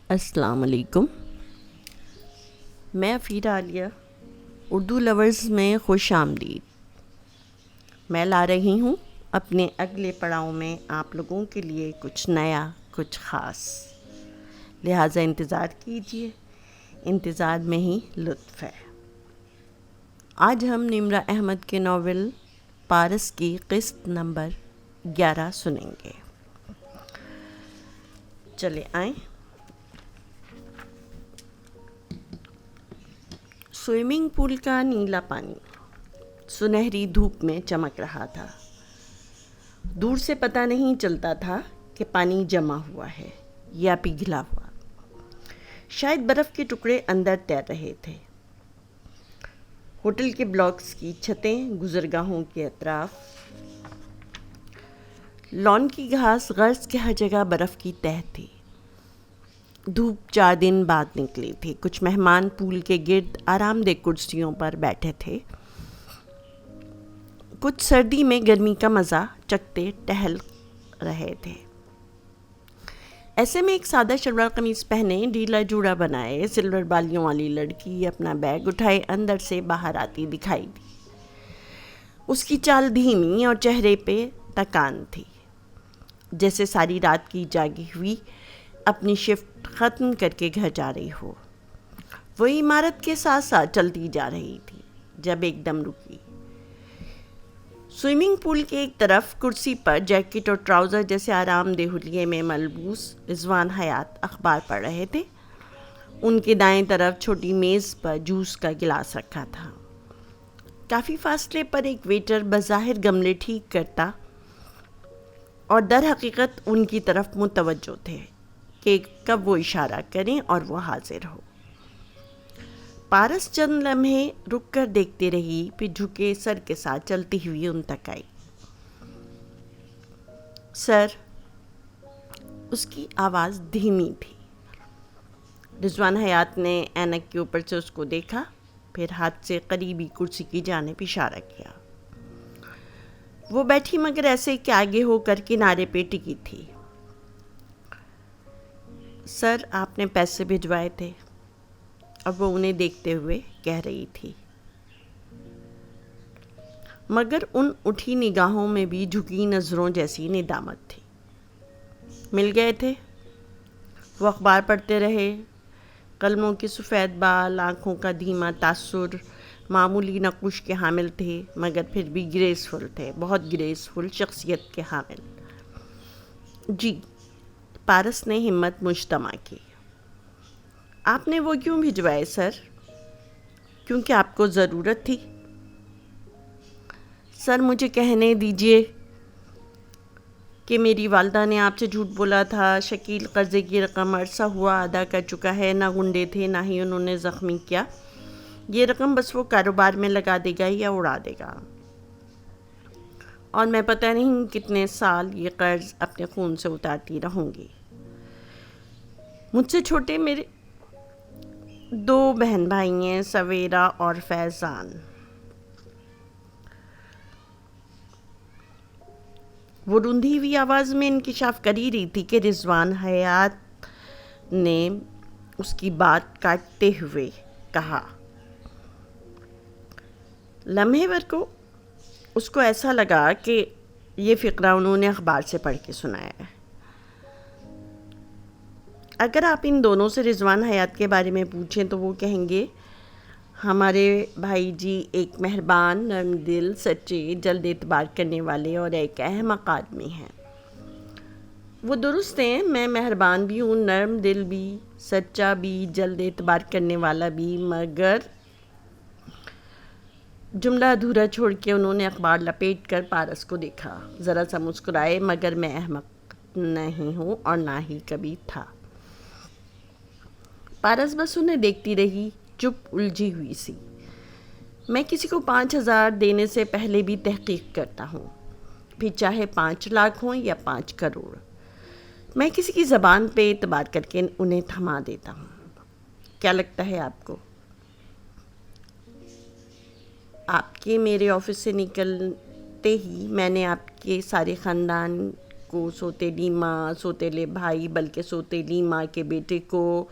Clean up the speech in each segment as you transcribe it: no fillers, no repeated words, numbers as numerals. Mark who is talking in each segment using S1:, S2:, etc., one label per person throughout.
S1: السلام علیکم. میں افیرہ عالیہ اردو لورز میں خوش آمدید. میں لا رہی ہوں اپنے اگلے پڑاؤ میں آپ لوگوں کے لیے کچھ نیا، کچھ خاص. لہٰذا انتظار کیجیے، انتظار میں ہی لطف ہے. آج ہم نمرہ احمد کے ناول پارس کی قسط نمبر 11 سنیں گے. چلے آئیں. سوئمنگ پول کا نیلا پانی سنہری دھوپ میں چمک رہا تھا. دور سے پتہ نہیں چلتا تھا کہ پانی جمع ہوا ہے یا پگھلا ہوا. شاید برف کے ٹکڑے اندر تیر رہے تھے. ہوٹل کے بلاکس کی چھتیں، گزرگاہوں کے اطراف، لان کی گھاس غرض کے ہر جگہ برف کی تہہ تھی. دھوپ 4 دن بعد نکلی تھی. کچھ مہمان پول کے گرد آرام دہ کرسیوں پر بیٹھے تھے. کچھ سردی میں گرمی کا مزہ چکھتے ٹہل رہے تھے. ایسے میں ایک سادہ شلوار قمیص پہنے، ڈھیلا جوڑا بنائے، سلور بالیوں والی لڑکی اپنا بیگ اٹھائے اندر سے باہر آتی دکھائی دی. اس کی چال دھیمی اور چہرے پہ تکان تھی، جیسے ساری رات کی جاگی ہوئی اپنی شفٹ ختم کر کے گھر جا رہی ہو. وہ عمارت کے ساتھ ساتھ چلتی جا رہی تھی جب ایک دم رکی. سوئمنگ پول کے ایک طرف کرسی پر جیکٹ اور ٹراؤزر جیسے آرام دہ حلیے میں ملبوس رضوان حیات اخبار پڑھ رہے تھے. ان کے دائیں طرف چھوٹی میز پر جوس کا گلاس رکھا تھا. کافی فاصلے پر ایک ویٹر بظاہر گملے ٹھیک کرتا اور در حقیقت ان کی طرف متوجہ تھے کہ کب وہ اشارہ کریں اور وہ حاضر ہو. پارس چند لمحے رک کر دیکھتے رہی، پھر جھکے سر کے ساتھ چلتی ہوئی ان تک آئی. سر. اس کی آواز دھیمی تھی. رضوان حیات نے اینک کے اوپر سے اس کو دیکھا، پھر ہاتھ سے قریبی کرسی کی جانب اشارہ کیا. وہ بیٹھی مگر ایسے کہ آگے ہو کر کنارے پہ ٹکی تھی. سر، آپ نے پیسے بھجوائے تھے. اب وہ انہیں دیکھتے ہوئے کہہ رہی تھی، مگر ان اٹھی نگاہوں میں بھی جھکی نظروں جیسی ندامت تھی. مل گئے تھے. وہ اخبار پڑھتے رہے. قلموں کے سفید بال، آنکھوں کا دھیما تاثر معمولی نقوش کے حامل تھے، مگر پھر بھی گریسفل تھے، بہت گریسفل شخصیت کے حامل. جی. پارس نے ہمت مجتمع کی. آپ نے وہ کیوں بھجوائے سر؟ کیونکہ آپ کو ضرورت تھی. سر، مجھے کہنے دیجئے کہ میری والدہ نے آپ سے جھوٹ بولا تھا. شکیل قرضے کی رقم عرصہ ہوا ادا کر چکا ہے. نہ غنڈے تھے، نہ ہی انہوں نے زخمی کیا. یہ رقم بس وہ کاروبار میں لگا دے گا یا اڑا دے گا، اور میں پتہ نہیں کتنے سال یہ قرض اپنے خون سے اتارتی رہوں گی. مجھ سے چھوٹے میرے 2 بہن بھائی ہیں، سویرا اور فیضان. وہ روندھی ہوئی آواز میں انکشاف کر ہی رہی تھی کہ رضوان حیات نے اس کی بات کاٹتے ہوئے کہا. لمحے بھر کو اس کو ایسا لگا کہ یہ فقرہ انہوں نے اخبار سے پڑھ کے سنایا ہے. اگر آپ ان دونوں سے رضوان حیات کے بارے میں پوچھیں تو وہ کہیں گے ہمارے بھائی جی ایک مہربان، نرم دل، سچے، جلد اعتبار کرنے والے اور ایک احمق آدمی ہیں. وہ درست ہیں، میں مہربان بھی ہوں، نرم دل بھی، سچا بھی، جلد اعتبار کرنے والا بھی، مگر جملہ ادھورا چھوڑ کے انہوں نے اخبار لپیٹ کر پارس کو دیکھا. ذرا سا مسکرائے. مگر میں احمق نہیں ہوں اور نہ ہی کبھی تھا. پارس بس انہیں دیکھتی رہی، چپ، الجھی ہوئی سی. میں کسی کو 5,000 دینے سے پہلے بھی تحقیق کرتا ہوں، پھر چاہے 5 لاکھ ہوں یا 5 کروڑ. میں کسی کی زبان پہ اعتبار کر کے انہیں تھما دیتا ہوں. کیا لگتا ہے آپ کو؟ آپ کے میرے آفس سے نکلتے ہی میں نے آپ کے سارے خاندان کو، سوتیلی ماں، سوتیلے بھائی بلکہ سوتیلی ماں کے بیٹے کو،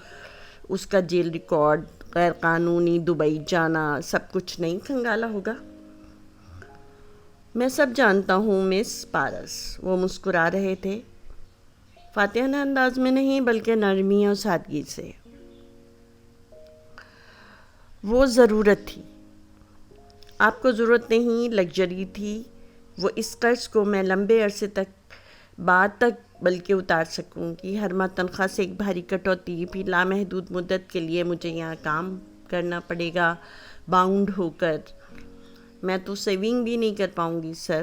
S1: اس کا جیل ریکارڈ، غیر قانونی دبئی جانا، سب کچھ نہیں کھنگالا ہوگا؟ میں سب جانتا ہوں مس پارس، وہ مسکرا رہے تھے، فاتحانہ انداز میں نہیں بلکہ نرمی اور سادگی سے۔ وہ ضرورت تھی، آپ کو ضرورت نہیں، لگژری تھی۔ وہ اس قرض کو میں لمبے عرصے تک بعد تک بلکہ اتار سکوں کہ ہر ماہ تنخواہ سے ایک بھاری کٹوتی، پھر لامحدود مدت کے لیے مجھے یہاں کام کرنا پڑے گا باؤنڈ ہو کر۔ میں تو سیونگ بھی نہیں کر پاؤں گی سر۔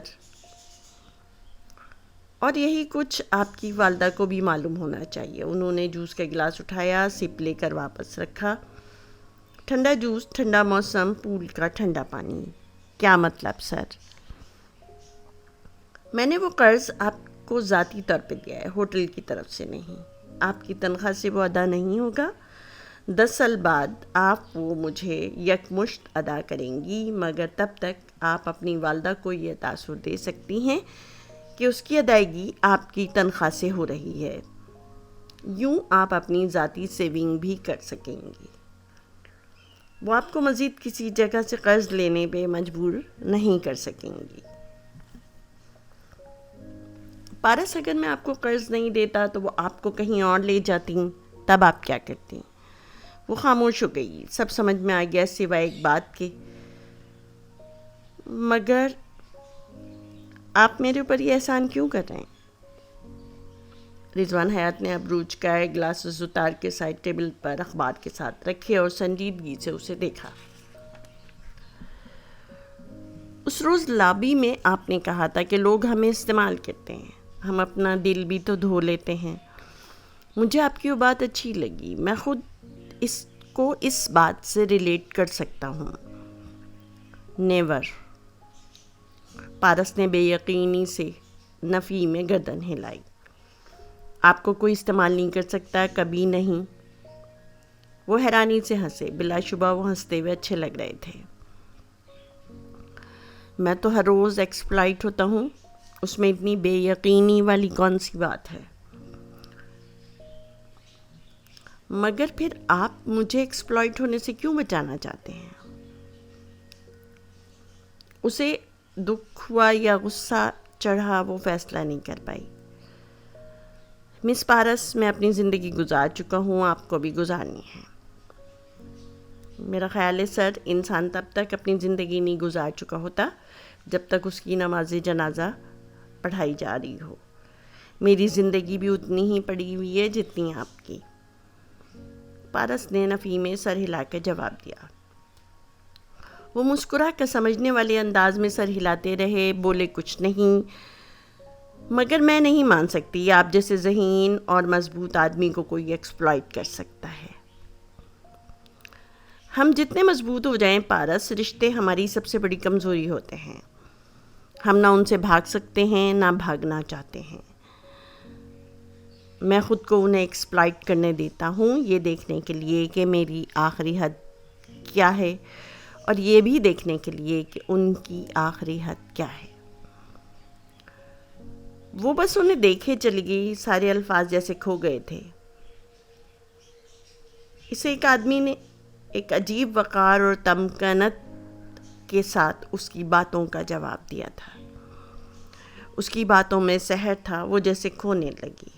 S1: اور یہی کچھ آپ کی والدہ کو بھی معلوم ہونا چاہیے۔ انہوں نے جوس کا گلاس اٹھایا، سپ لے کر واپس رکھا۔ ٹھنڈا جوس، ٹھنڈا موسم، پول کا ٹھنڈا پانی۔ کیا مطلب سر؟ میں نے وہ قرض آپ کو ذاتی طور پہ دیا ہے، ہوٹل کی طرف سے نہیں۔ آپ کی تنخواہ سے وہ ادا نہیں ہوگا۔ 10 سال بعد آپ وہ مجھے یکمشت ادا کریں گی، مگر تب تک آپ اپنی والدہ کو یہ تاثر دے سکتی ہیں کہ اس کی ادائیگی آپ کی تنخواہ سے ہو رہی ہے۔ یوں آپ اپنی ذاتی سیونگ بھی کر سکیں گی۔ وہ آپ کو مزید کسی جگہ سے قرض لینے پہ مجبور نہیں کر سکیں گی۔ پارس، اگر میں آپ کو قرض نہیں دیتا تو وہ آپ کو کہیں اور لے جاتی، تب آپ کیا کرتی؟ وہ خاموش ہو گئی۔ سب سمجھ میں آ گیا سوائے ایک بات کے، مگر آپ میرے اوپر یہ احسان کیوں کر رہے ہیں؟ رضوان حیات نے اب روج کا گلاسز اتار کے سائڈ ٹیبل پر اخبار کے ساتھ رکھے اور سنجیدگی سے اسے دیکھا۔ اس روز لابی میں آپ نے کہا تھا کہ لوگ ہمیں استعمال کرتے ہیں، ہم اپنا دل بھی تو دھو لیتے ہیں۔ مجھے آپ کی وہ بات اچھی لگی، میں خود اس کو اس بات سے ریلیٹ کر سکتا ہوں۔ نیور۔ پارس نے بے یقینی سے نفی میں گردن ہلائی۔ آپ کو کوئی استعمال نہیں کر سکتا، کبھی نہیں۔ وہ حیرانی سے ہنسے، بلا شبہ وہ ہنستے ہوئے اچھے لگ رہے تھے۔ میں تو ہر روز ایکسپلائٹ ہوتا ہوں، اس میں اتنی بے یقینی والی کون سی بات ہے؟ مگر پھر آپ مجھے ایکسپلائٹ ہونے سے کیوں بچانا چاہتے ہیں؟ اسے دکھ ہوا یا غصہ چڑھا، وہ فیصلہ نہیں کر پائی۔ مس پارس، میں اپنی زندگی گزار چکا ہوں، آپ کو بھی گزارنی ہے۔ میرا خیال ہے سر، انسان تب تک اپنی زندگی نہیں گزار چکا ہوتا جب تک اس کی نماز جنازہ پڑھائی جا رہی ہو۔ میری زندگی بھی اتنی ہی پڑی ہوئی ہے جتنی آپ کی۔ پارس نے نفی میں سر ہلا کے جواب دیا۔ وہ مسکرا کر سمجھنے والے انداز میں سر ہلاتے رہے، بولے کچھ نہیں۔ مگر میں نہیں مان سکتی آپ جیسے ذہین اور مضبوط آدمی کو کوئی ایکسپلائٹ کر سکتا ہے۔ ہم جتنے مضبوط ہو جائیں پارس، رشتے ہماری سب سے بڑی کمزوری ہوتے ہیں۔ ہم نہ ان سے بھاگ سکتے ہیں، نہ بھاگنا چاہتے ہیں۔ میں خود کو انہیں ایکسپلائٹ کرنے دیتا ہوں، یہ دیکھنے کے لیے کہ میری آخری حد کیا ہے، اور یہ بھی دیکھنے کے لیے کہ ان کی آخری حد کیا ہے۔ وہ بس انہیں دیکھے چلی گئی، سارے الفاظ جیسے کھو گئے تھے۔ اسے ایک آدمی نے ایک عجیب وقار اور تمکنت کے ساتھ اس کی باتوں کا جواب دیا تھا۔ اس کی باتوں میں سحر تھا، وہ جیسے کھونے لگی۔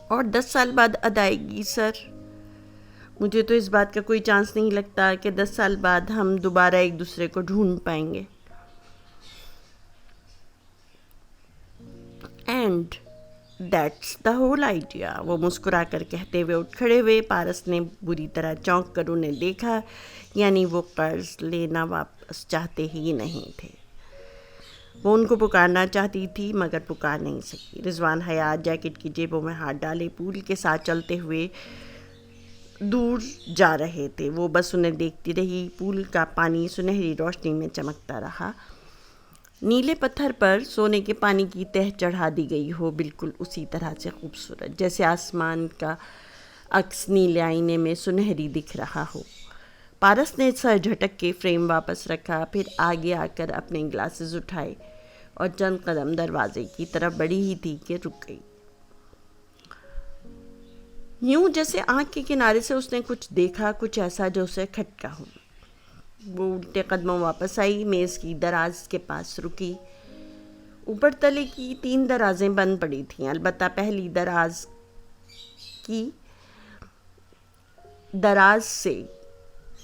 S1: اور 10 سال بعد ادائیگی سر؟ مجھے تو اس بات کا کوئی چانس نہیں لگتا کہ 10 سال بعد ہم دوبارہ ایک دوسرے کو ڈھونڈ پائیں گے۔ And that's the whole idea, وہ مسکرا کر کہتے ہوئے اٹھ کھڑے ہوئے۔ پارس نے بری طرح چونک کر انہیں دیکھا، یعنی وہ قرض لینا واپس چاہتے ہی نہیں تھے۔ وہ ان کو پکارنا چاہتی تھی مگر پکار نہیں سکی۔ رضوان حیات جیکٹ کی جیبوں میں ہاتھ ڈالے پول کے ساتھ چلتے ہوئے دور جا رہے تھے۔ وہ بس انہیں دیکھتی رہی۔ پول کا پانی سنہری روشنی میں چمکتا رہا، نیلے پتھر پر سونے کے پانی کی تہ چڑھا دی گئی ہو، بالکل اسی طرح سے خوبصورت جیسے آسمان کا عکس نیلے آئینے میں سنہری دکھ رہا ہو۔ پارس نے سر جھٹک کے فریم واپس رکھا، پھر آگے آ کر اپنے گلاسز اٹھائے اور چند قدم دروازے کی طرف بڑھی ہی تھی کہ رک گئی، یوں جیسے آنکھ کے کنارے سے اس نے کچھ دیکھا، کچھ ایسا جو اسے کھٹکا ہو۔ وہ الٹے قدموں واپس آئی، میز کی دراز کے پاس رکی۔ اوپر تلے کی 3 درازیں بند پڑی تھیں، البتہ پہلی دراز کی دراز سے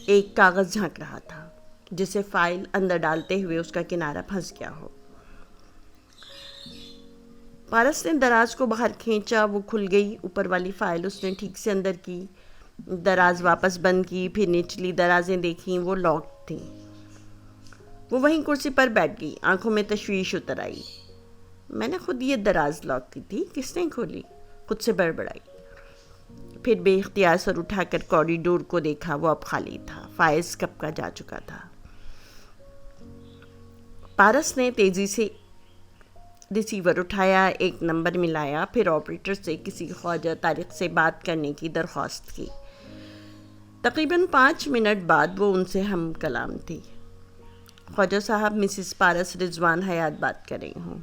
S1: ایک کاغذ جھانک رہا تھا، جسے فائل اندر ڈالتے ہوئے اس کا کنارہ پھنس گیا ہو۔ پارس نے دراز کو باہر کھینچا، وہ کھل گئی۔ اوپر والی فائل اس نے ٹھیک سے اندر کی، دراز واپس بند کی، پھر نچلی درازیں دیکھیں، وہ لاک تھیں۔ وہ وہیں کرسی پر بیٹھ گئی، آنکھوں میں تشویش اتر آئی۔ میں نے خود یہ دراز لاک کی تھی، کس نے کھولی؟ خود سے بڑبڑائی۔ پھر بے اختیار سر اٹھا کر کوریڈور کو دیکھا، وہ اب خالی تھا، فائز کب کا جا چکا تھا۔ پارس نے تیزی سے ریسیور اٹھایا، ایک نمبر ملایا، پھر آپریٹر سے کسی خواجہ طارق سے بات کرنے کی درخواست کی۔ تقریباً 5 منٹ بعد وہ ان سے ہم کلام تھی۔ خواجہ صاحب، مسز پارس رضوان حیات بات کر رہی ہوں۔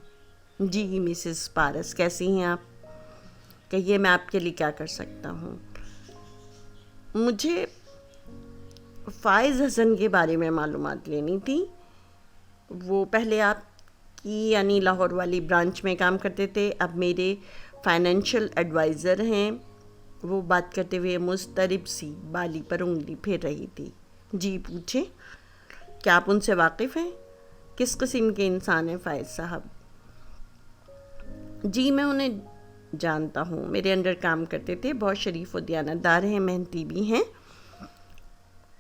S1: جی مسز پارس، کیسی ہیں آپ؟ کہیے میں آپ کے لیے کیا کر سکتا ہوں؟ مجھے فائز حسن کے بارے میں معلومات لینی تھی۔ وہ پہلے آپ کی یعنی لاہور والی برانچ میں کام کرتے تھے، اب میرے فائنینشیل ایڈوائزر ہیں۔ وہ بات کرتے ہوئے مضطرب سی بالی پر انگلی پھیر رہی تھی۔ جی پوچھیں، کیا آپ ان سے واقف ہیں؟ کس قسم کے انسان ہیں فائز صاحب؟ جی میں انہیں جانتا ہوں، میرے انڈر کام کرتے تھے، بہت شریف و دیانتدار ہیں، محنتی بھی ہیں۔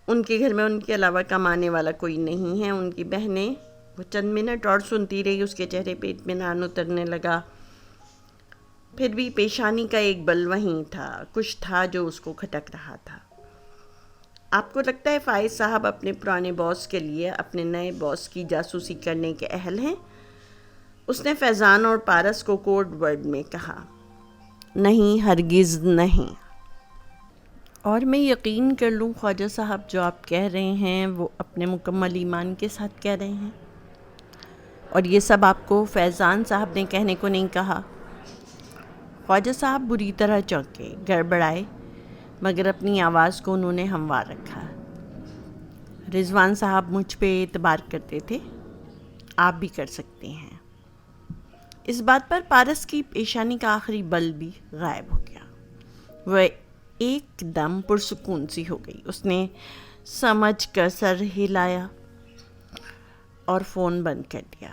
S1: ان کے گھر میں ان کے علاوہ کمانے والا کوئی نہیں ہے۔ ان کی بہنیں، وہ چند منٹ اور سنتی رہی، اس کے چہرے پہ اطمینان اترنے لگا۔ پھر بھی پیشانی کا ایک بل وہیں تھا، کچھ تھا جو اس کو کھٹک رہا تھا۔ آپ کو لگتا ہے فائز صاحب اپنے پرانے باس کے لیے اپنے نئے باس کی جاسوسی کرنے کے اہل ہیں؟ اس نے فیضان اور پارس کو کوڈ ورڈ میں کہا۔ نہیں، ہرگز نہیں۔ اور میں یقین کر لوں خواجہ صاحب، جو آپ کہہ رہے ہیں وہ اپنے مکمل ایمان کے ساتھ کہہ رہے ہیں؟ اور یہ سب آپ کو فیضان صاحب نے کہنے کو نہیں کہا؟ خواجہ صاحب بری طرح چونکے، گڑبڑائے، مگر اپنی آواز کو انہوں نے ہموار رکھا۔ رضوان صاحب مجھ پہ اعتبار کرتے تھے، آپ بھی کر سکتے ہیں۔ اس بات پر پارس کی پیشانی کا آخری بل بھی غائب ہو گیا۔ وہ ایک دم پرسکون سی ہو گئی۔ اس نے سمجھ کر سر ہلایا اور فون بند کر دیا۔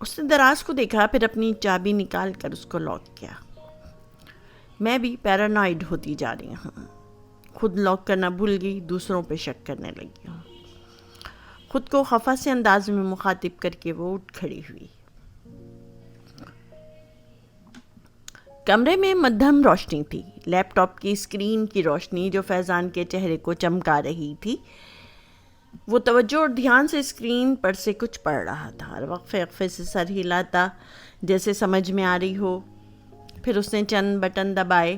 S1: اس نے دراز کو دیکھا، پھر اپنی چابی نکال کر اس کو لاک کیا۔ میں بھی پیرانوائڈ ہوتی جا رہی ہوں، خود لاک کرنا بھول گئی، دوسروں پہ شک کرنے لگی ہوں۔ خود کو خفا سے انداز میں مخاطب کر کے وہ اٹھ کھڑی ہوئی۔ کمرے میں مدھم روشنی تھی، لیپ ٹاپ کی اسکرین کی روشنی جو فیضان کے چہرے کو چمکا رہی تھی۔ وہ توجہ اور دھیان سے اسکرین پر سے کچھ پڑھ رہا تھا، اور وقفے وقفے سے سر ہلاتا جیسے سمجھ میں آ رہی ہو۔ پھر اس نے چند بٹن دبائے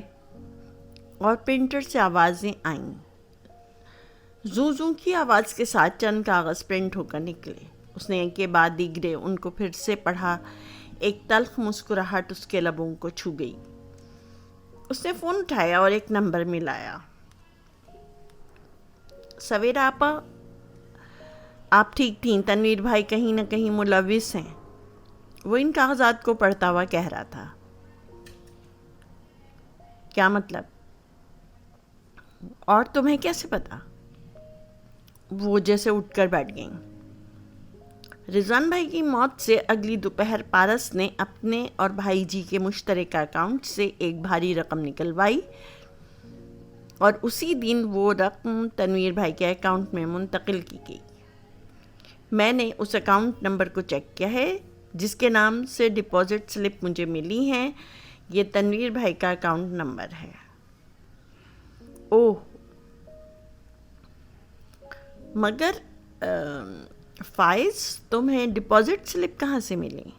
S1: اور پرنٹر سے آوازیں آئیں۔ زوں زوں کی آواز کے ساتھ چند کاغذ پرنٹ ہو کر نکلے۔ اس نے ایک کے بعد دیگرے ان کو پھر سے پڑھا۔ ایک تلخ مسکراہٹ اس کے لبوں کو چھو گئی۔ اس نے فون اٹھایا اور ایک نمبر ملایا۔ سویرا آپا، آپ ٹھیک تھیں؟ تنویر بھائی کہیں نہ کہیں ملوث ہیں، وہ ان کاغذات کو پڑھتا ہوا کہہ رہا تھا۔ کیا مطلب؟ اور تمہیں کیسے پتا؟ وہ جیسے اٹھ کر بیٹھ گئیں۔ رضوان بھائی کی موت سے اگلی دوپہر پارس نے اپنے اور بھائی جی کے مشترکہ اکاؤنٹ سے ایک بھاری رقم نکلوائی، اور اسی دن وہ رقم تنویر بھائی کے اکاؤنٹ میں منتقل کی گئی۔ میں نے اس اکاؤنٹ نمبر کو چیک کیا ہے جس کے نام سے ڈپازٹ سلپ مجھے ملی ہیں، یہ تنویر بھائی کا اکاؤنٹ نمبر ہے۔ اوہ، مگر فائز، تمہیں ڈپازٹ سلپ کہاں سے ملی؟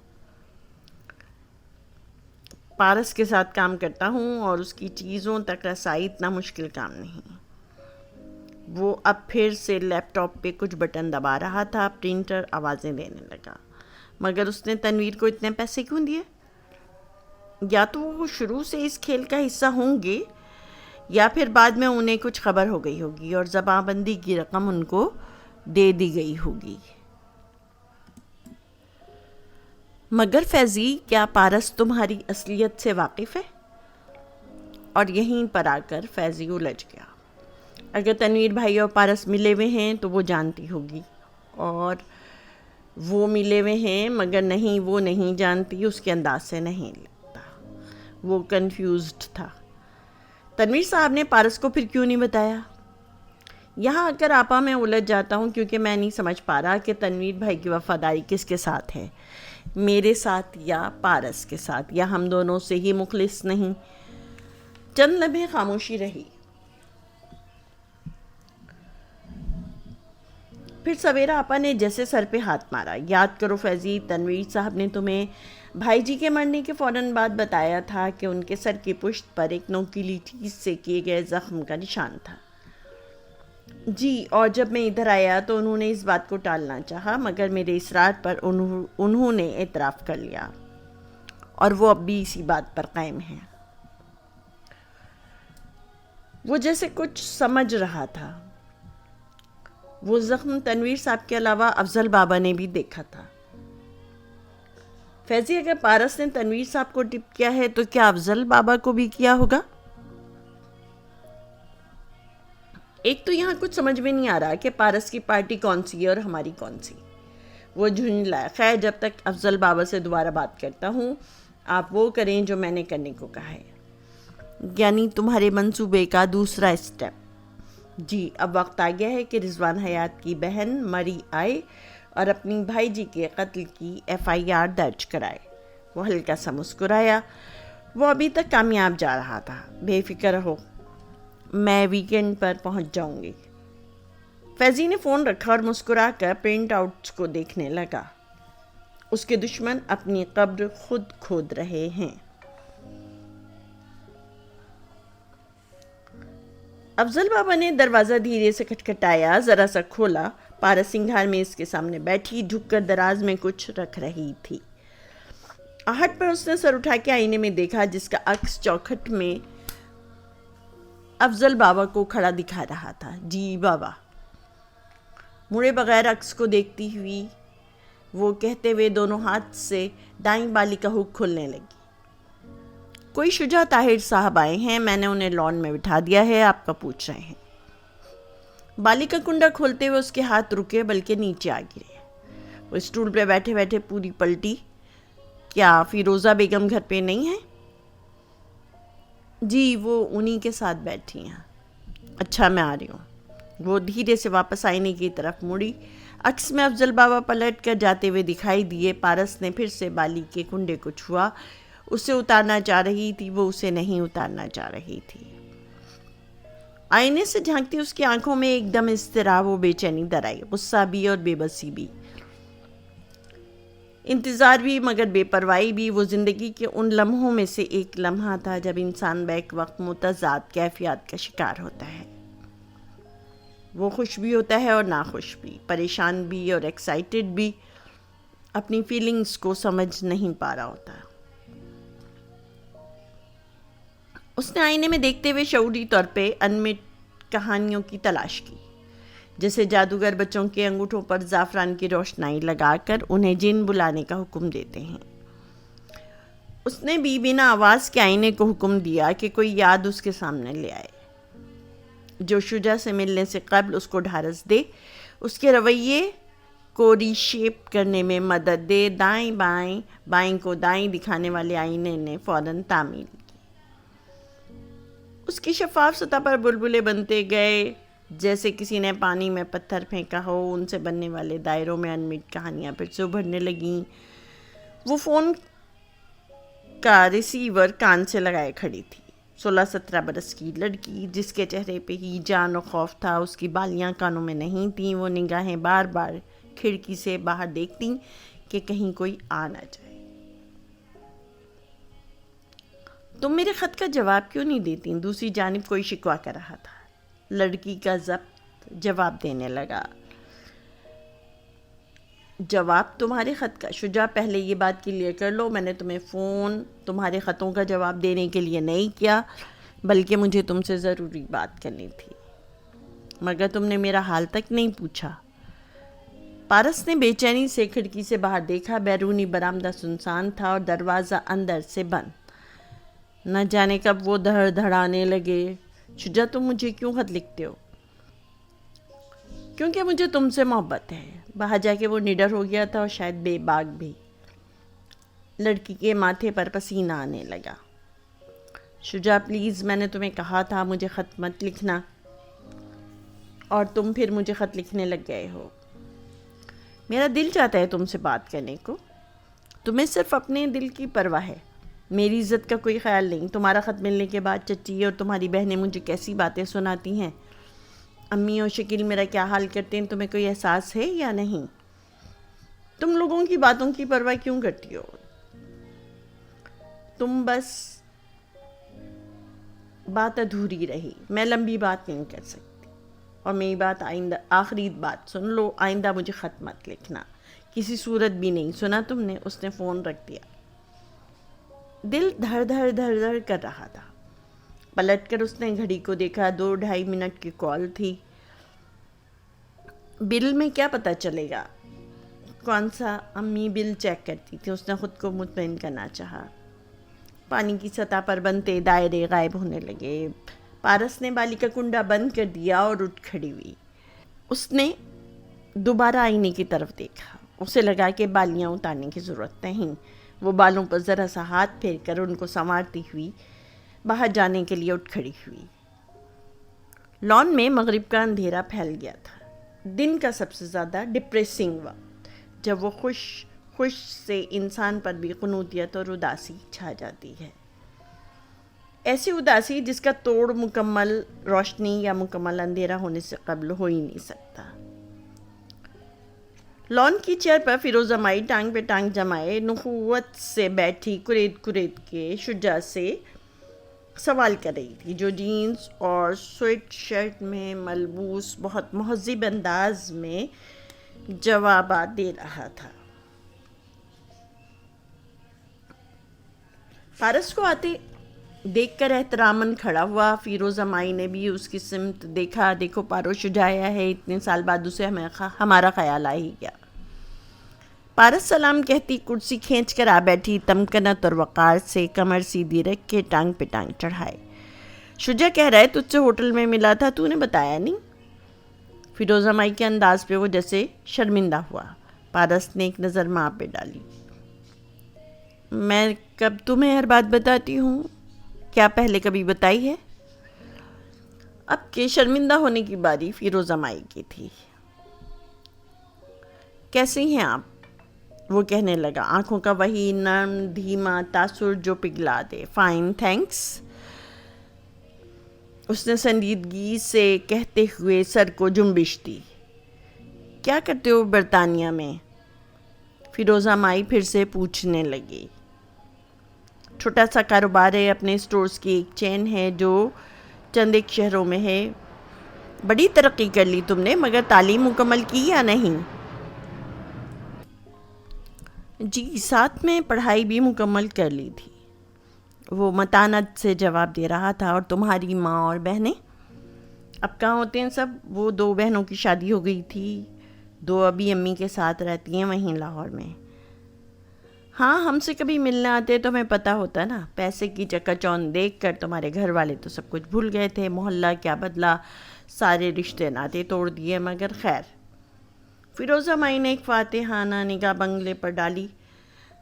S1: پارس کے ساتھ کام کرتا ہوں اور اس کی چیزوں تک رسائی اتنا مشکل کام نہیں۔ وہ اب پھر سے لیپ ٹاپ پہ کچھ بٹن دبا رہا تھا، پرنٹر آوازیں دینے لگا۔ مگر اس نے تنویر کو اتنے پیسے کیوں دیے؟ یا تو وہ شروع سے اس کھیل کا حصہ ہوں گے یا پھر بعد میں انہیں کچھ خبر ہو گئی ہوگی اور زبان بندی کی رقم ان کو دے دی گئی ہوگی۔ مگر فیضی، کیا پارس تمہاری اصلیت سے واقف ہے؟ اور یہیں پر آ کر فیضی الجھ گیا۔ اگر تنویر بھائی اور پارس ملے ہوئے ہیں تو وہ جانتی ہوگی، اور وہ ملے ہوئے ہیں مگر نہیں، وہ نہیں جانتی، اس کے انداز سے نہیں لگتا۔ وہ کنفیوزڈ تھا۔ تنویر صاحب نے پارس کو پھر کیوں نہیں بتایا؟ یہاں آ کر آپا میں الجھ جاتا ہوں، کیونکہ میں نہیں سمجھ پا رہا کہ تنویر بھائی کی وفاداری کس کے ساتھ ہے، میرے ساتھ یا پارس کے ساتھ، یا ہم دونوں سے ہی مخلص نہیں۔ چند لمحے خاموشی رہی، پھر سویرا آپا نے جیسے سر پہ ہاتھ مارا۔ یاد کرو فیضی، تنویر صاحب نے تمہیں بھائی جی کے مرنے کے فوراً بعد بتایا تھا کہ ان کے سر کی پشت پر ایک نوکیلی چیز سے کیے گئے زخم کا نشان تھا۔ جی، اور جب میں ادھر آیا تو انہوں نے اس بات کو ٹالنا چاہا، مگر میرے اصرار پر انہوں نے اعتراف کر لیا، اور وہ اب بھی اسی بات پر قائم ہیں۔ وہ جیسے کچھ سمجھ رہا تھا۔ وہ زخم تنویر صاحب کے علاوہ افضل بابا نے بھی دیکھا تھا۔ فیضی، اگر پارس نے تنویر صاحب کو ٹپ کیا ہے تو کیا افضل بابا کو بھی کیا ہوگا؟ ایک تو یہاں کچھ سمجھ میں نہیں آ رہا کہ پارس کی پارٹی کون سی ہے اور ہماری کون سی۔ وہ جھنجھلایا۔ خیر، جب تک افضل بابا سے دوبارہ بات کرتا ہوں، آپ وہ کریں جو میں نے کرنے کو کہا ہے، یعنی تمہارے منصوبے کا دوسرا اسٹیپ۔ جی، اب وقت آ گیا ہے کہ رضوان حیات کی بہن مری آئے اور اپنی بھائی جی کے قتل کی FIR درج کرائے۔ وہ ہلکا سا مسکرایا۔ وہ ابھی تک کامیاب جا رہا تھا۔ بے فکر رہو، میں ویکینڈ پر پہنچ جاؤں گی۔ فیضی نے فون رکھا اور مسکرا کر پرنٹ آؤٹس کو دیکھنے لگا۔ اس کے دشمن اپنی قبر خود کھود رہے ہیں۔ افضل بابا نے دروازہ دھیرے سے کھٹکھٹایا، ذرا سا کھولا۔ پارس سنگھار میں اس کے سامنے بیٹھی جھک کر دراز میں کچھ رکھ رہی تھی۔ آہٹ پر اس نے سر اٹھا کے آئینے میں دیکھا، جس کا عکس چوکھٹ میں افضل بابا کو کھڑا دکھا رہا تھا۔ جی بابا، مڑے بغیر عکس کو دیکھتی ہوئی وہ کہتے ہوئے دونوں ہاتھ سے دائیں بالی کا ہک کھولنے لگی۔ کوئی شجاع طاہر صاحب آئے ہیں، میں نے انہیں لان میں بٹھا دیا ہے، آپ کا پوچھ رہے ہیں۔ بالی کا کنڈا کھولتے ہوئے اس کے ہاتھ رکے بلکہ نیچے آ گرے۔ وہ اسٹول پہ بیٹھے بیٹھے پوری پلٹی۔ کیا فیروزہ بیگم گھر پہ نہیں ہے؟ جی، وہ انہی کے ساتھ بیٹھی ہیں۔ اچھا، میں آ رہی ہوں۔ وہ دھیرے سے واپس آئینے کی طرف مڑی۔ عکس میں افضل بابا پلٹ کر جاتے ہوئے دکھائی دیے۔ پارس نے پھر سے بالی کے کنڈے کو چھوا۔ اسے اتارنا چاہ رہی تھی، وہ اسے نہیں اتارنا چاہ رہی تھی۔ آئینے سے جھانکتی اس کی آنکھوں میں ایک دم اضطراب و بے چینی در آئی، غصہ بھی اور بے بسی بھی، انتظار بھی مگر بے پرواہی بھی۔ وہ زندگی کے ان لمحوں میں سے ایک لمحہ تھا جب انسان بیک وقت متضاد کیفیات کا شکار ہوتا ہے۔ وہ خوش بھی ہوتا ہے اور ناخوش بھی، پریشان بھی اور ایکسائٹڈ بھی، اپنی فیلنگز کو سمجھ نہیں پا رہا ہوتا۔ اس نے آئینے میں دیکھتے ہوئے شعوری طور پہ انمٹ کہانیوں کی تلاش کی، جیسے جادوگر بچوں کے انگوٹھوں پر زعفران کی روشنائی لگا کر انہیں جن بلانے کا حکم دیتے ہیں۔ اس نے بھی بنا آواز کے آئینے کو حکم دیا کہ کوئی یاد اس کے سامنے لے آئے جو شجاع سے ملنے سے قبل اس کو ڈھارس دے، اس کے رویے کو ری شیپ کرنے میں مدد دے۔ دائیں بائیں، بائیں کو دائیں دکھانے والے آئینے نے فوراً تعمیل کی۔ اس کی شفاف سطح پر بلبلے بنتے گئے، جیسے کسی نے پانی میں پتھر پھینکا ہو۔ ان سے بننے والے دائروں میں انمٹ کہانیاں پھر سے ابھرنے لگیں۔ وہ فون کا ریسیور کان سے لگائے کھڑی تھی۔ 16-17 برس کی لڑکی جس کے چہرے پہ ہی جان و خوف تھا، اس کی بالیاں کانوں میں نہیں تھیں۔ وہ نگاہیں بار بار کھڑکی سے باہر دیکھتی کہ کہیں کوئی آ نہ جائے۔ تم میرے خط کا جواب کیوں نہیں دیتی؟ دوسری جانب کوئی شکوہ کر رہا تھا۔ لڑکی کا ضبط جواب دینے لگا۔ جواب تمہارے خط کا۔ شجاع پہلے یہ بات کلیئر کر لو، میں نے تمہیں فون تمہارے خطوں کا جواب دینے کے لیے نہیں کیا، بلکہ مجھے تم سے ضروری بات کرنی تھی، مگر تم نے میرا حال تک نہیں پوچھا۔ پارس نے بے چینی سے کھڑکی سے باہر دیکھا۔ بیرونی برآمدہ سنسان تھا اور دروازہ اندر سے بند۔ نہ جانے کب وہ دھڑ دھڑانے لگے۔ شجاع تم مجھے کیوں خط لکھتے ہو؟ کیونکہ مجھے تم سے محبت ہے۔ باہر جا کے وہ نڈر ہو گیا تھا اور شاید بے باک بھی۔ لڑکی کے ماتھے پر پسینہ آنے لگا۔ شجاع پلیز، میں نے تمہیں کہا تھا مجھے خط مت لکھنا، اور تم پھر مجھے خط لکھنے لگ گئے ہو۔ میرا دل چاہتا ہے تم سے بات کرنے کو، تمہیں صرف اپنے دل کی پرواہ ہے، میری عزت کا کوئی خیال نہیں۔ تمہارا خط ملنے کے بعد چچی اور تمہاری بہنیں مجھے کیسی باتیں سناتی ہیں، امی اور شکیل میرا کیا حال کرتے ہیں، تمہیں کوئی احساس ہے یا نہیں؟ تم لوگوں کی باتوں کی پرواہ کیوں کرتی ہو؟ تم بس بات ادھوری رہی، میں لمبی بات نہیں کر سکتی، اور میری بات آئندہ، آخری بات سن لو، آئندہ مجھے خط مت لکھنا، کسی صورت بھی نہیں، سنا تم نے؟ اس نے فون رکھ دیا۔ دل دھڑ دھڑ دھڑ دھڑ کر رہا تھا۔ پلٹ کر اس نے گھڑی کو دیکھا، 2-2.5 منٹ کی کال تھی۔ بل میں کیا پتہ چلے گا کون سا؟ امی بل چیک کرتی تھی، اس نے خود کو مطمئن کرنا چاہا۔ پانی کی سطح پر بنتے دائرے غائب ہونے لگے۔ پارس نے بالی کا کنڈا بند کر دیا اور اٹھ کھڑی ہوئی۔ اس نے دوبارہ آئینے کی طرف دیکھا، اسے لگا کہ بالیاں اتارنے کی ضرورت نہیں۔ وہ بالوں پر ذرا سا ہاتھ پھیر کر ان کو سنوارتی ہوئی باہر جانے کے لیے اٹھ کھڑی ہوئی۔ لان میں مغرب کا اندھیرا پھیل گیا تھا، دن کا سب سے زیادہ ڈپریسنگ وقت، جب وہ خوش سے انسان پر بھی قنوطیت اور اداسی چھا جاتی ہے، ایسی اداسی جس کا توڑ مکمل روشنی یا مکمل اندھیرا ہونے سے قبل ہو ہی نہیں سکتا۔ لان کی چیئر پر فیروزہ مائی ٹانگ پہ ٹانگ جمائے نخوت سے بیٹھی کریت کے شجاع سے سوال کر رہی تھی، جو جینز اور سویٹ شرٹ میں ملبوس بہت مہذب انداز میں جوابات دے رہا تھا۔ پارس کو آتے دیکھ کر احتراماً کھڑا ہوا۔ فیروزہ مائی نے بھی اس کی سمت دیکھا۔ دیکھو پارو شجاع آیا ہے، اتنے سال بعد اسے ہمارا خیال آ ہی گیا۔ پارس سلام کہتی کرسی کھینچ کر آ بیٹھی، تمکنت اور وقار سے کمر سیدھی رکھ کے ٹانگ پہ ٹانگ چڑھائے۔ شجاع کہہ رہا ہے تجھ سے ہوٹل میں ملا تھا، تو نے بتایا نہیں؟ فیروزہ مائی کے انداز پہ وہ جیسے شرمندہ ہوا۔ پارس نے ایک نظر ماں پہ ڈالی۔ میں کب تمہیں ہر بات بتاتی ہوں؟ کیا پہلے کبھی بتائی ہے؟ اب کے شرمندہ ہونے کی باری فیروزہ مائی کی تھی۔ کیسی ہیں آپ؟ وہ کہنے لگا، آنکھوں کا وہی نرم دھیما تاثر جو پگھلا دے۔ فائن تھینکس، اس نے سنجیدگی سے کہتے ہوئے سر کو جنبش دی۔ کیا کرتے ہو برطانیہ میں؟ فیروزہ مائی پھر سے پوچھنے لگی۔ چھوٹا سا کاروبار ہے، اپنے سٹورز کی ایک چین ہے جو چند ایک شہروں میں ہے۔ بڑی ترقی کر لی تم نے، مگر تعلیم مکمل کی یا نہیں؟ جی، ساتھ میں پڑھائی بھی مکمل کر لی تھی، وہ متانت سے جواب دے رہا تھا۔ اور تمہاری ماں اور بہنیں اب کہاں ہوتے ہیں سب؟ وہ 2 بہنوں کی شادی ہو گئی تھی، 2 ابھی امی کے ساتھ رہتی ہیں وہیں لاہور میں۔ ہاں، ہم سے کبھی ملنے آتے تو ہمیں پتہ ہوتا نا۔ پیسے کی چکا چوند دیکھ کر تمہارے گھر والے تو سب کچھ بھول گئے تھے، محلہ کیا بدلا، سارے رشتے ناطے توڑ دیے، مگر خیر۔ فیروزہ مائی نے ایک فاتحانہ نگاہ بنگلے پر ڈالی۔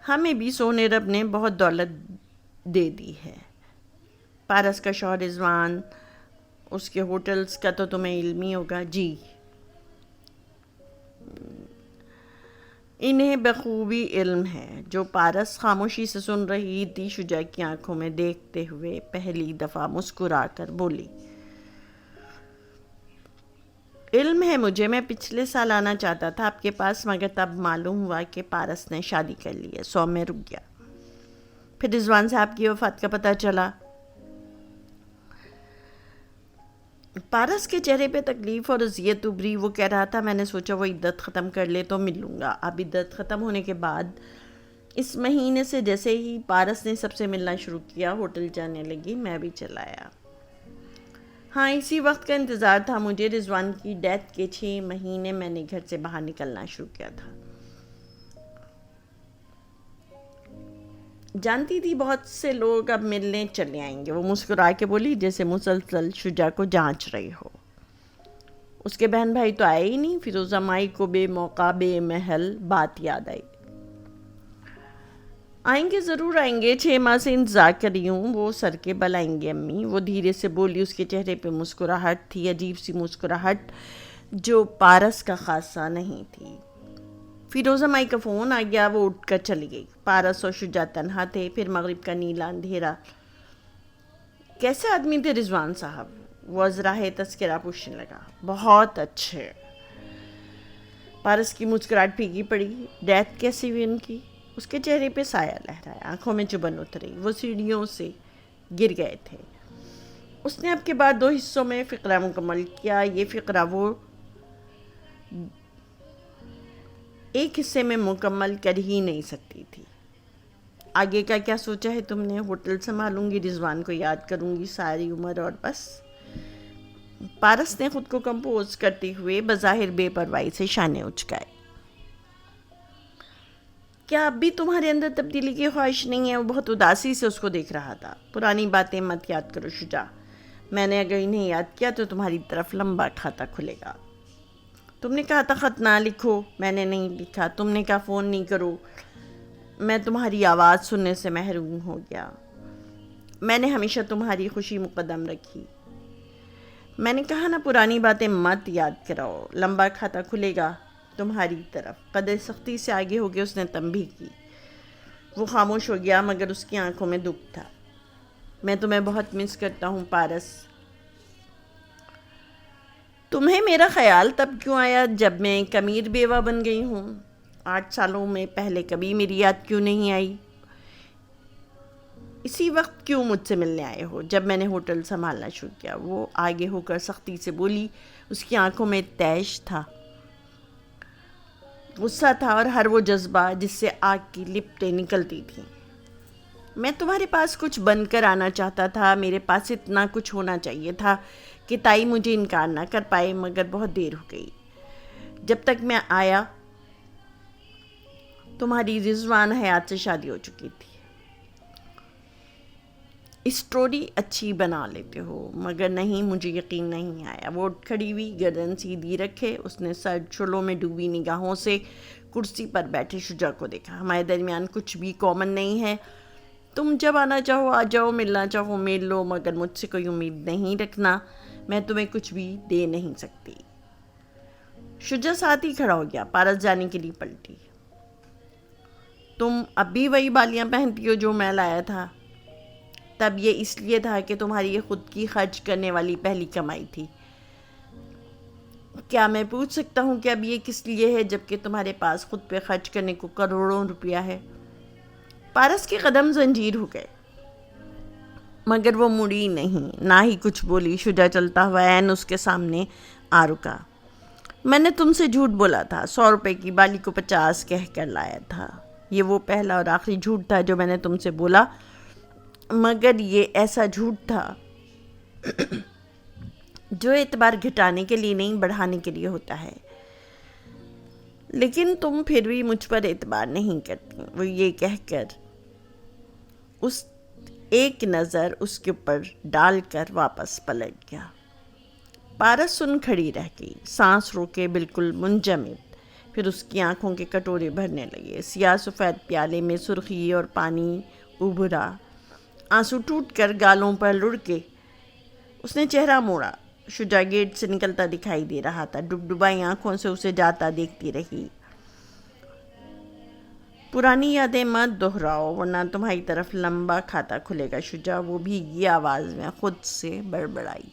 S1: ہمیں بھی سونے رب نے بہت دولت دے دی ہے۔ پارس کا شوہر رضوان، اس کے ہوٹلز کا تو تمہیں علم ہی ہوگا۔ جی، انہیں بخوبی علم ہے۔ جو پارس خاموشی سے سن رہی تھی، شجاع کی آنکھوں میں دیکھتے ہوئے پہلی دفعہ مسکرا کر بولی، علم ہے مجھے، میں پچھلے سال آنا چاہتا تھا آپ کے پاس، مگر تب معلوم ہوا کہ پارس نے شادی کر لی ہے، 100 میں رک گیا۔ پھر رضوان صاحب کی وفات کا پتہ چلا۔ پارس کے چہرے پہ تکلیف اور اذیت ابھری. وہ کہہ رہا تھا میں نے سوچا وہ عدت ختم کر لے تو مل لوں گا. اب عدت ختم ہونے کے بعد اس مہینے سے جیسے ہی پارس نے سب سے ملنا شروع کیا ہوٹل جانے لگی. میں بھی چلایا. ہاں اسی وقت کا انتظار تھا مجھے. رضوان کی ڈیتھ کے 6 مہینے میں نے گھر سے باہر نکلنا شروع کیا تھا. جانتی تھی بہت سے لوگ اب ملنے چلے آئیں گے. وہ مسکرا کے بولی جیسے مسلسل شجاع کو جانچ رہی ہو. اس کے بہن بھائی تو آئے ہی نہیں. فیروزہ مائی کو بے موقع بے محل بات یاد آئی. آئیں گے ضرور آئیں گے. 6 ماہ سے انتظار کر رہی ہوں. وہ سر کے بل آئیں گے امی. وہ دھیرے سے بولی. اس کے چہرے پہ مسکراہٹ تھی, عجیب سی مسکراہٹ جو پارس کا خاصہ نہیں تھی. فیروزہ مائی کا فون آ گیا. وہ اٹھ کر چلی گئی. پارس اور شجاع تنہا تھے. پھر مغرب کا نیلا اندھیرا. کیسے آدمی تھے رضوان صاحب؟ وہ ازراہ تذکرہ پوچھنے لگا. بہت اچھے. پارس کی مسکراہٹ پھیکی پڑی. ڈیتھ کیسی ہوئی ان کی؟ اس کے چہرے پہ سایہ لہرایا. آنکھوں میں چبھن اتری. وہ سیڑھیوں سے گر گئے تھے. اس نے اب کے بعد 2 حصوں میں فقرہ مکمل کیا. یہ فقرہ وہ ایک حصے میں مکمل کر ہی نہیں سکتی تھی. آگے کا کیا سوچا ہے تم نے؟ ہوٹل سنبھالوں گی, رضوان کو یاد کروں گی ساری عمر اور بس. پارس نے خود کو کمپوز کرتے ہوئے بظاہر بے پرواہی سے شانے اچکائے. کیا اب بھی تمہارے اندر تبدیلی کی خواہش نہیں ہے؟ وہ بہت اداسی سے اس کو دیکھ رہا تھا. پرانی باتیں مت یاد کرو شجاع. میں نے اگر انہیں یاد کیا تو تمہاری طرف لمبا کھاتا کھلے گا. تم نے کہا تھا خط نہ لکھو. میں نے نہیں لکھا. تم نے کہا فون نہیں کرو. میں تمہاری آواز سننے سے محروم ہو گیا. میں نے ہمیشہ تمہاری خوشی مقدم رکھی. میں نے کہا نا پرانی باتیں مت یاد کراؤ. لمبا کھاتا کھلے گا تمہاری طرف. قدر سختی سے آگے ہو کے اس نے تنبیہ کی. وہ خاموش ہو گیا مگر اس کی آنکھوں میں دکھ تھا. میں تمہیں بہت مس کرتا ہوں پارس. تمہیں میرا خیال تب کیوں آیا جب میں ایک امیر بیوہ بن گئی ہوں؟ 8 سالوں میں پہلے کبھی میری یاد کیوں نہیں آئی؟ اسی وقت کیوں مجھ سے ملنے آئے ہو جب میں نے ہوٹل سنبھالنا شروع کیا؟ وہ آگے ہو کر سختی سے بولی. اس کی آنکھوں میں تیش تھا, غصہ تھا اور ہر وہ جذبہ جس سے آگ کی لپٹیں نکلتی تھیں. میں تمہارے پاس کچھ بن کر آنا چاہتا تھا. میرے پاس اتنا کچھ ہونا چاہیے تھا کہ تائی مجھے انکار نہ کر پائے, مگر بہت دیر ہو گئی. جب تک میں آیا تمہاری رضوان حیات سے شادی ہو چکی تھی. اسٹوری اچھی بنا لیتے ہو مگر نہیں, مجھے یقین نہیں آیا. وہ اٹھ کھڑی ہوئی, گردن سیدھی رکھے. اس نے سر چلوں میں ڈوبی نگاہوں سے کرسی پر بیٹھے شجاع کو دیکھا. ہمارے درمیان کچھ بھی کامن نہیں ہے. تم جب آنا چاہو آ جاؤ, ملنا چاہو مل لو, مگر مجھ سے کوئی امید نہیں رکھنا. میں تمہیں کچھ بھی دے نہیں سکتی. شجاع ساتھ ہی کھڑا ہو گیا. پارس جانے کے لیے پلٹی. تم اب بھی وہی بالیاں پہنتی ہو جو میں لایا تھا؟ تب یہ اس لیے تھا کہ تمہاری یہ خود کی خرچ کرنے والی پہلی کمائی تھی. کیا میں پوچھ سکتا ہوں کہ اب یہ کس لیے ہے جبکہ تمہارے پاس خود پہ خرچ کرنے کو کروڑوں روپیہ ہے؟ پارس کے قدم زنجیر ہو گئے مگر وہ مڑی نہیں, نہ ہی کچھ بولی. شجاع چلتا ہوا عین اس کے سامنے آ رکا. میں نے تم سے جھوٹ بولا تھا. 100 روپے کی بالی کو 50 کہہ کر لایا تھا. یہ وہ پہلا اور آخری جھوٹ تھا جو میں نے تم سے بولا, مگر یہ ایسا جھوٹ تھا جو اعتبار گھٹانے کے لیے نہیں بڑھانے کے لیے ہوتا ہے. لیکن تم پھر بھی مجھ پر اعتبار نہیں کرتی. وہ یہ کہہ کر اس ایک نظر اس کے اوپر ڈال کر واپس پلٹ گیا. پارس سن کھڑی رہ گئی, سانس روکے, بالکل منجمد. پھر اس کی آنکھوں کے کٹورے بھرنے لگے. سیاہ سفید پیالے میں سرخی اور پانی ابھرا. آنسو ٹوٹ کر گالوں پر لڑکے. اس نے چہرہ موڑا. شجاع گیٹ سے نکلتا دکھائی دے رہا تھا. ڈبڈبائی آنکھوں سے اسے جاتا دیکھتی رہی. پرانی یادیں مت دہراؤ ورنہ تمہاری طرف لمبا کھاتا کھلے گا. شجاع وہ بھی یہ آواز میں خود سے بڑبڑائی.